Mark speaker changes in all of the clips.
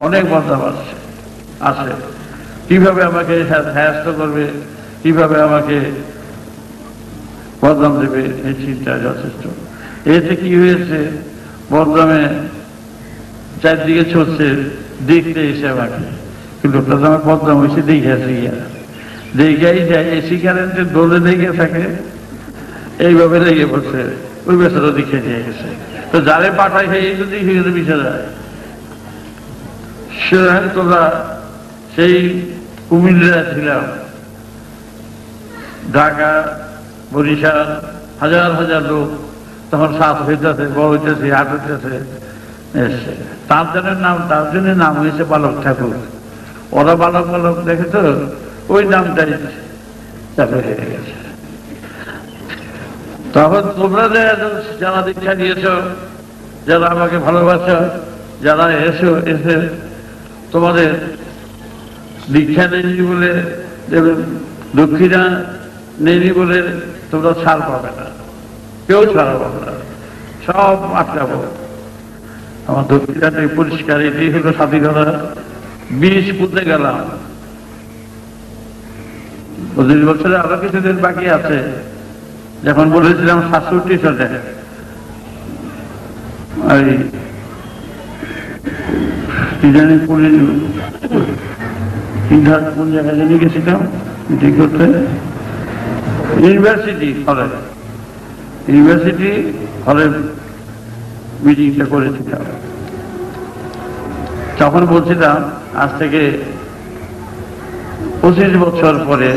Speaker 1: অনেক বদনাম আছে কিভাবে আমাকে হ্যারাস্ত করবে, কিভাবে আমাকে বদনাম দেবে, এই চিন্তা যথেষ্ট। এতে কি হয়েছে, বদনামে চারদিকে ছড়ছে, দেখতে এসে আমাকে, কিন্তু আমার বদনাম হয়েছে দেখাই যায়, এসি কারেন্টের দোলে লেগে থাকে, এইভাবে লেগে পড়ছে, ওই বেচারা দেখে দিয়ে গেছে। তো যারে পাঠায় সেই যদি বিষয় যায়, তোমরা সেই কুমিল্লা ছিলাম, ঢাকা, বরিশাল, হাজার হাজার লোক তখন সাত হইতেছে, বড় হইতেছে, আট হইতেছে এসছে। তার জন্য নাম হয়েছে বালক ঠাকুর। ওরা বালক বালক দেখে তো ওই নামটাই চাপে হয়ে গেছে। তখন তোমরা যারা দীক্ষা দিয়েছ, যারা আমাকে ভালোবাসো, যারা এসে তোমাদের দীক্ষা নেই বলে, দক্ষিণা নেই বলে তোমরা ছাড় পাবে না, কেউ ছাড়া পাবে না, সব আটকাবো। আমার দক্ষিণাটাই পরিষ্কার, এটাই হলো স্বাধীনতা। 20 পুঁতে গেলাম, 25 বছরে আরো কিছুদিন বাকি আছে। যখন বলেছিলাম 67 সালে কি জানি কোন জায়গায় জানি গেছিলাম মিটিং করতে, ইউনিভার্সিটি হলে মিটিংটা করেছিলাম। তখন বলছিলাম আজ থেকে 25 বছর পরে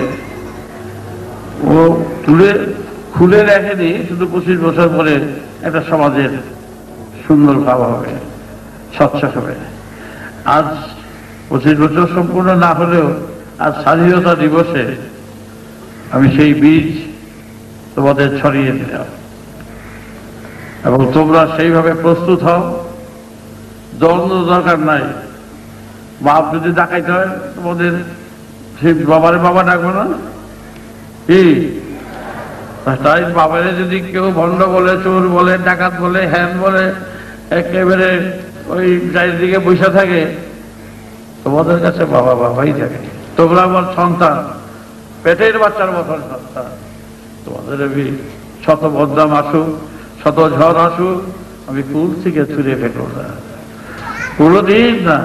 Speaker 1: ও খুলে রাখেনি, শুধু 25 বছর পরে একটা সমাজের সুন্দর ভাব হবে, স্বচ্ছ হবে। আজ 25 বছর সম্পূর্ণ না হলেও আজ স্বাধীনতা দিবসে আমি সেই বীজ তোমাদের ছড়িয়ে দিলাম, এবং তোমরা সেইভাবে প্রস্তুত হও। দ্বন্দ্ব দরকার নাই। বাপ যদি ডাকাইতে হয় তোমাদের সেই বাবারে বাবা ডাকবো না কি? তাই বাবারে যদি কেউ ভণ্ড বলে, চোর বলে, ডাকাত বলে, হ্যান বলে, একেবারে ওই চারিদিকে বসে থাকে, তোমাদের কাছে বাবা বাবাই থাকে। তোমরা আমার সন্তান, পেটের বাচ্চার মতন সন্তান। তোমাদের আমি শত বদনাম আসুক, শত ঝড় আসুক, আমি কুল থেকে ছুঁড়ে ফেলবো না, কোনোদিন না।